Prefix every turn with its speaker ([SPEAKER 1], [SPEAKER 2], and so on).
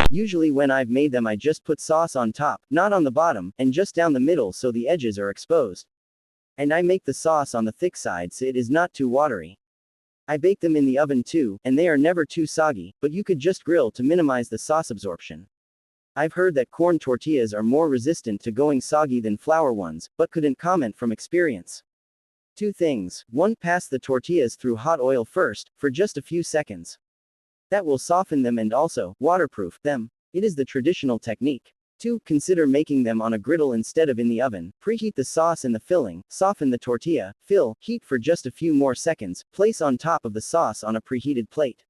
[SPEAKER 1] Usually when I've made them I just put sauce on top, not on the bottom, and just down the middle so the edges are exposed. And I make the sauce on the thick side so it is not too watery. I bake them in the oven too, and they are never too soggy, but you could just grill to minimize the sauce absorption. I've heard that corn tortillas are more resistant to going soggy than flour ones, but couldn't comment from experience. 2 things. 1. Pass the tortillas through hot oil first, for just a few seconds. That will soften them and also waterproof them. It is the traditional technique. 2. Consider making them on a griddle instead of in the oven. Preheat the sauce and the filling, soften the tortilla, fill, heat for just a few more seconds, place on top of the sauce on a preheated plate.